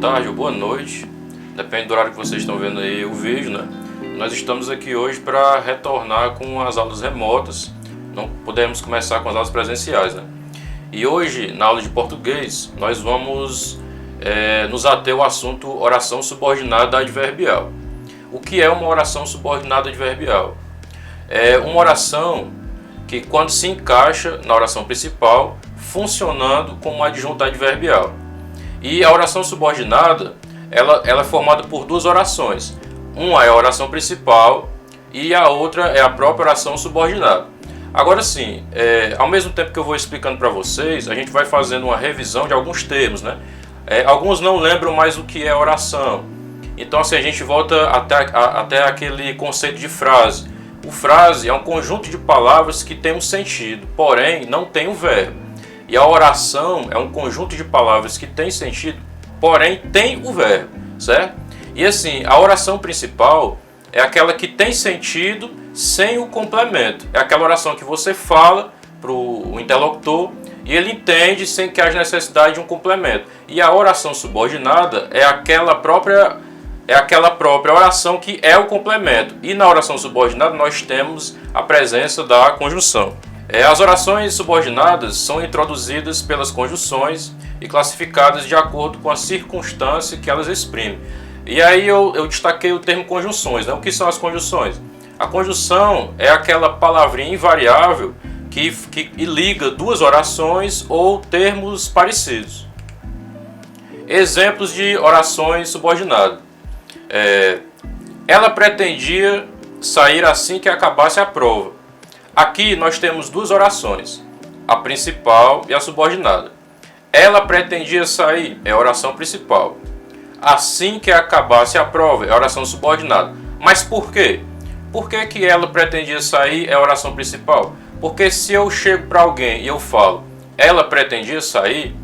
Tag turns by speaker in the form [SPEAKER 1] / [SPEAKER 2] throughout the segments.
[SPEAKER 1] tarde ou boa noite, depende do horário que vocês estão vendo aí o vídeo, né? Nós estamos aqui hoje para retornar com as aulas remotas, não podemos começar com as aulas presenciais, né? E hoje, na aula de português, nós vamos nos ater ao assunto oração subordinada adverbial. O que é uma oração subordinada adverbial? É uma oração que, quando se encaixa na oração principal, funcionando como adjunto adverbial. E a oração subordinada, ela é formada por duas orações. Uma é a oração principal e a outra é a própria oração subordinada. Agora sim, ao mesmo tempo que eu vou explicando para vocês, a gente vai fazendo uma revisão de alguns termos, né? Alguns não lembram mais o que é oração. Então assim, a gente volta até aquele conceito de frase. O frase é um conjunto de palavras que tem um sentido, porém não tem um verbo. E a oração é um conjunto de palavras que tem sentido, porém tem o verbo, certo? E assim, a oração principal é aquela que tem sentido sem o complemento. É aquela oração que você fala para o interlocutor e ele entende sem que haja necessidade de um complemento. E a oração subordinada é aquela própria oração que é o complemento. E na oração subordinada nós temos a presença da conjunção. As orações subordinadas são introduzidas pelas conjunções e classificadas de acordo com a circunstância que elas exprimem. E aí eu destaquei o termo conjunções, né? O que são as conjunções? A conjunção é aquela palavrinha invariável que liga duas orações ou termos parecidos. Exemplos de orações subordinadas. Ela pretendia sair assim que acabasse a prova. Aqui nós temos duas orações, a principal e a subordinada. Ela pretendia sair, é a oração principal. Assim que acabasse a prova, é a oração subordinada. Mas por quê? Por que ela pretendia sair, é a oração principal? Porque se eu chego para alguém e eu falo, ela pretendia sair,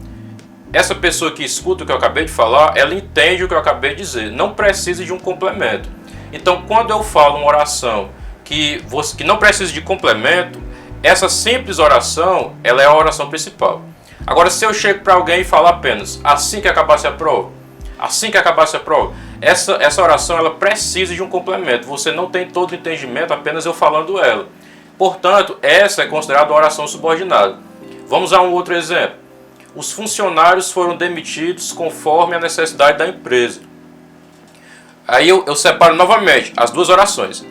[SPEAKER 1] essa pessoa que escuta o que eu acabei de falar, ela entende o que eu acabei de dizer, não precisa de um complemento. Então quando eu falo uma oração que não precisa de complemento, essa simples oração, ela é a oração principal. Agora, se eu chego para alguém e falo apenas, assim que acabasse a prova, assim que acabasse a prova, essa oração, ela precisa de um complemento. Você não tem todo o entendimento apenas eu falando ela. Portanto, essa é considerada uma oração subordinada. Vamos a um outro exemplo. Os funcionários foram demitidos conforme a necessidade da empresa. Aí eu separo novamente as duas orações.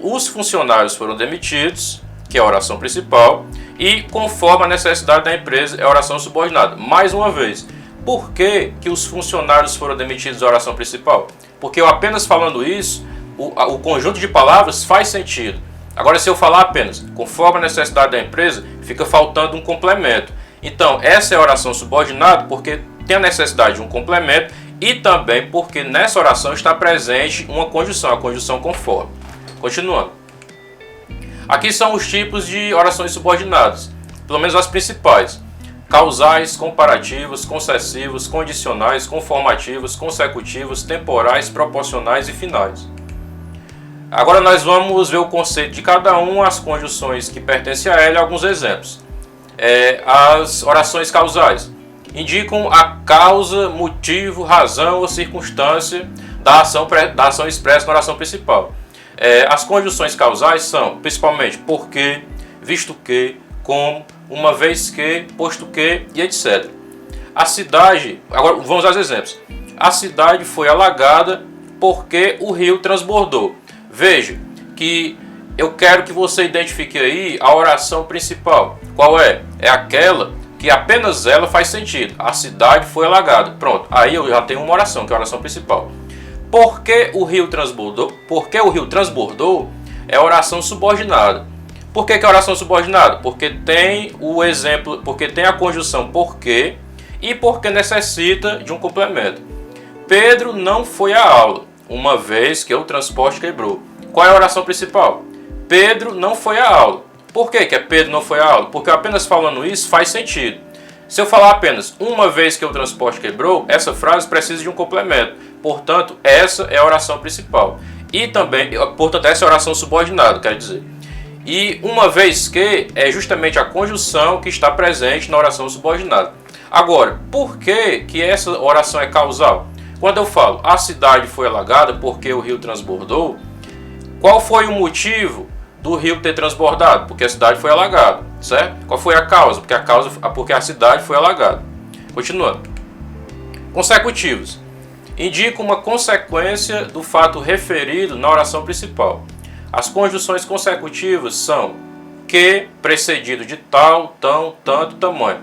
[SPEAKER 1] Os funcionários foram demitidos, que é a oração principal, e conforme a necessidade da empresa, é a oração subordinada. Mais uma vez, por que os funcionários foram demitidos, a oração principal? Porque eu apenas falando isso, o conjunto de palavras faz sentido. Agora, se eu falar apenas conforme a necessidade da empresa, fica faltando um complemento. Então, essa é a oração subordinada porque tem a necessidade de um complemento e também porque nessa oração está presente uma conjunção, a conjunção conforme. Continuando. Aqui são os tipos de orações subordinadas, pelo menos as principais. Causais, comparativas, concessivas, condicionais, conformativas, consecutivas, temporais, proporcionais e finais. Agora nós vamos ver o conceito de cada uma, as conjunções que pertencem a ela e alguns exemplos. As orações causais indicam a causa, motivo, razão ou circunstância da ação expressa na oração principal. As conjunções causais são, principalmente, porque, visto que, como, uma vez que, posto que e etc. A cidade, agora vamos aos exemplos. A cidade foi alagada porque o rio transbordou. Veja que eu quero que você identifique aí a oração principal. Qual é? É aquela que apenas ela faz sentido. A cidade foi alagada. Pronto, aí eu já tenho uma oração, que é a oração principal. Por que o rio transbordou? Porque o rio transbordou é a oração subordinada. Por que é a oração subordinada? Porque tem o exemplo, porque tem a conjunção porque e porque necessita de um complemento. Pedro não foi à aula, uma vez que o transporte quebrou. Qual é a oração principal? Pedro não foi à aula. Por que Pedro não foi à aula? Porque apenas falando isso faz sentido. Se eu falar apenas uma vez que o transporte quebrou, essa frase precisa de um complemento. Portanto, essa é a oração principal. E também, portanto, essa é a oração subordinada, quer dizer. E uma vez que é justamente a conjunção que está presente na oração subordinada. Agora, por que essa oração é causal? Quando eu falo a cidade foi alagada porque o rio transbordou, qual foi o motivo do rio ter transbordado? Porque a cidade foi alagada, certo? Qual foi a causa? Porque a cidade foi alagada. Continuando. Consecutivos. Indica uma consequência do fato referido na oração principal. As conjunções consecutivas são que precedido de tal, tão, tanto, tamanho.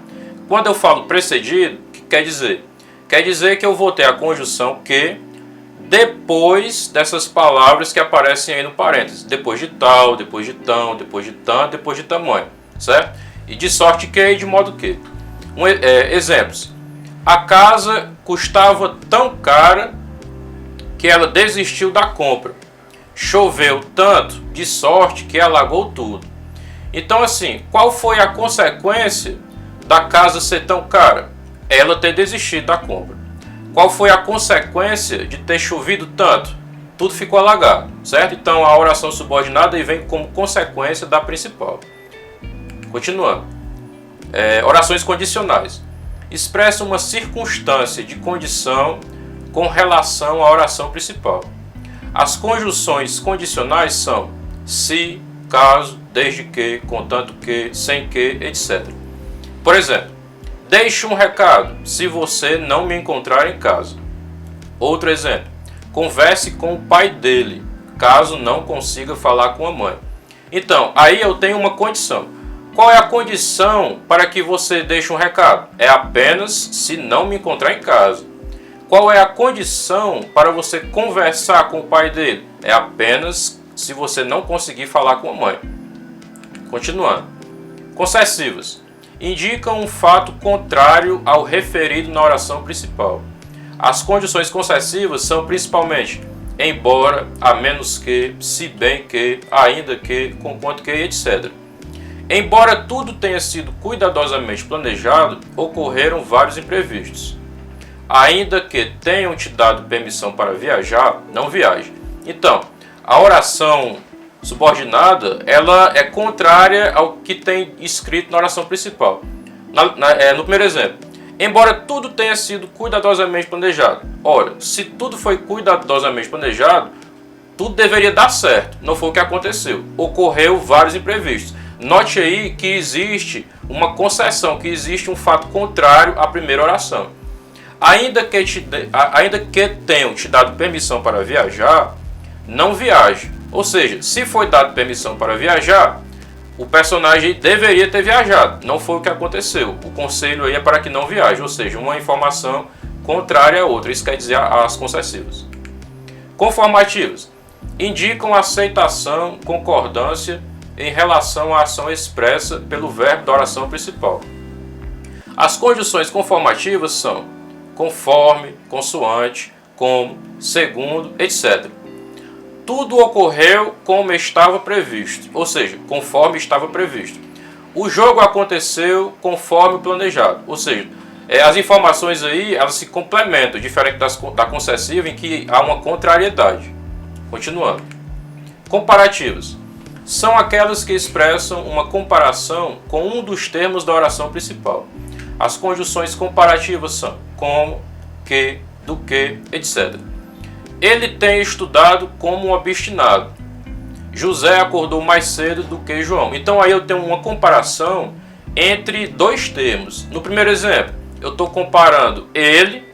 [SPEAKER 1] Quando eu falo precedido, o que quer dizer? Quer dizer que eu vou ter a conjunção que depois dessas palavras que aparecem aí no parênteses. Depois de tal, depois de tão, depois de tanto, depois de tamanho. Certo? E de sorte que e de modo que. Exemplos. A casa custava tão cara que ela desistiu da compra. Choveu tanto de sorte que alagou tudo. Então assim, qual foi a consequência da casa ser tão cara? Ela ter desistido da compra. Qual foi a consequência de ter chovido tanto? Tudo ficou alagado, certo? Então a oração subordinada vem como consequência da principal. Continuando. Orações condicionais. Expressa uma circunstância de condição com relação à oração principal. As conjunções condicionais são se, caso, desde que, contanto que, sem que, etc. Por exemplo, deixe um recado se você não me encontrar em casa. Outro exemplo, converse com o pai dele, caso não consiga falar com a mãe. Então, aí eu tenho uma condição. Qual é a condição para que você deixe um recado? É apenas se não me encontrar em casa. Qual é a condição para você conversar com o pai dele? É apenas se você não conseguir falar com a mãe. Continuando. Concessivas. Indicam um fato contrário ao referido na oração principal. As condições concessivas são principalmente embora, a menos que, se bem que, ainda que, conquanto que, etc. Embora tudo tenha sido cuidadosamente planejado, ocorreram vários imprevistos. Ainda que tenham te dado permissão para viajar, não viaje. Então, a oração subordinada, ela é contrária ao que tem escrito na oração principal. No primeiro exemplo, embora tudo tenha sido cuidadosamente planejado. Ora, se tudo foi cuidadosamente planejado, tudo deveria dar certo. Não foi o que aconteceu. Ocorreu vários imprevistos. Note aí que existe uma concessão, que existe um fato contrário à primeira oração. Ainda que tenham te dado permissão para viajar, não viaje. Ou seja, se foi dado permissão para viajar, o personagem deveria ter viajado. Não foi o que aconteceu. O conselho aí é para que não viaje. Ou seja, uma informação contrária a outra. Isso quer dizer as concessivas. Conformativas. Indicam aceitação, concordância em relação à ação expressa pelo verbo da oração principal. As conjunções conformativas são conforme, consoante, como, segundo, etc. Tudo ocorreu como estava previsto, ou seja, conforme estava previsto. O jogo aconteceu conforme planejado, ou seja, as informações aí elas se complementam, diferente da concessiva em que há uma contrariedade. Continuando. Comparativas. São aquelas que expressam uma comparação com um dos termos da oração principal. As conjunções comparativas são como, que, do que, etc. Ele tem estudado como um obstinado. José acordou mais cedo do que João. Então aí eu tenho uma comparação entre dois termos. No primeiro exemplo, eu estou comparando ele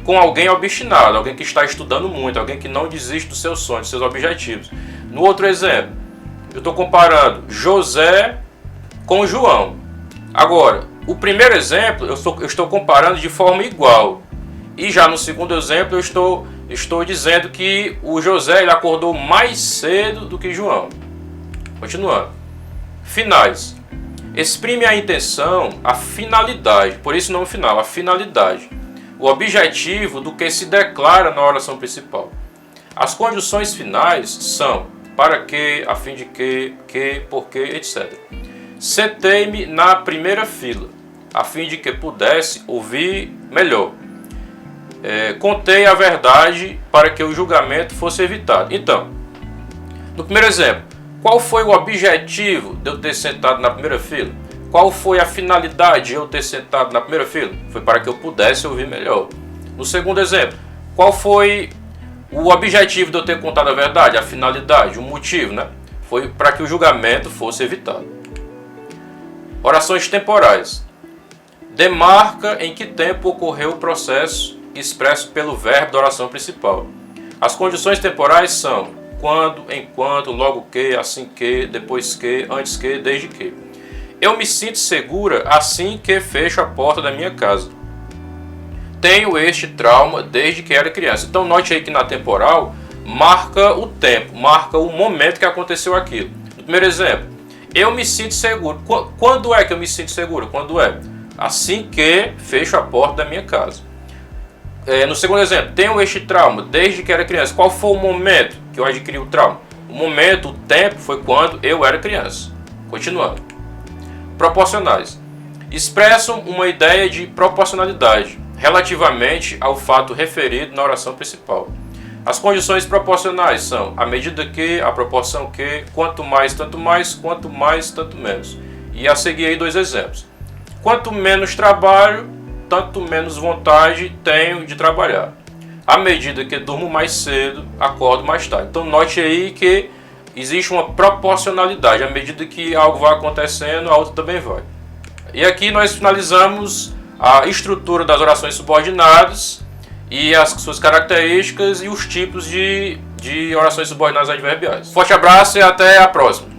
[SPEAKER 1] com alguém obstinado, alguém que está estudando muito, alguém que não desiste dos seus sonhos, dos seus objetivos. No outro exemplo, eu estou comparando José com João. Agora, o primeiro exemplo eu estou comparando de forma igual. E já no segundo exemplo eu estou dizendo que o José ele acordou mais cedo do que João. Continuando. Finais. Exprime a intenção, a finalidade, por isso não o final, a finalidade, o objetivo do que se declara na oração principal. As conjunções finais são para que, a fim de que, porque, etc. Sentei-me na primeira fila, a fim de que pudesse ouvir melhor. Contei a verdade para que o julgamento fosse evitado. Então, no primeiro exemplo, qual foi o objetivo de eu ter sentado na primeira fila? Qual foi a finalidade de eu ter sentado na primeira fila? Foi para que eu pudesse ouvir melhor. No segundo exemplo, Qual foi o objetivo de eu ter contado a verdade, a finalidade, o motivo, né? Foi para que o julgamento fosse evitado. Orações temporais. Demarca em que tempo ocorreu o processo expresso pelo verbo da oração principal. As condições temporais são quando, enquanto, logo que, assim que, depois que, antes que, desde que. Eu me sinto segura assim que fecho a porta da minha casa. Tenho este trauma desde que era criança. Então note aí que na temporal marca o tempo, marca o momento que aconteceu aquilo. No primeiro exemplo, eu me sinto seguro. Quando é que eu me sinto seguro? Quando é? Assim que fecho a porta da minha casa. No segundo exemplo, tenho este trauma desde que era criança. Qual foi o momento que eu adquiri o trauma? O momento, o tempo, foi quando eu era criança. Continuando. Proporcionais. Expressam uma ideia de proporcionalidade relativamente ao fato referido na oração principal. As condições proporcionais são a medida que, a proporção que, quanto mais, tanto mais, quanto mais, tanto menos. E a seguir aí 2 exemplos. Quanto menos trabalho, tanto menos vontade tenho de trabalhar. À medida que durmo mais cedo, acordo mais tarde. Então note aí que existe uma proporcionalidade. À medida que algo vai acontecendo, a outra também vai. E aqui nós finalizamos a estrutura das orações subordinadas e as suas características e os tipos de orações subordinadas adverbiais. Forte abraço e até a próxima!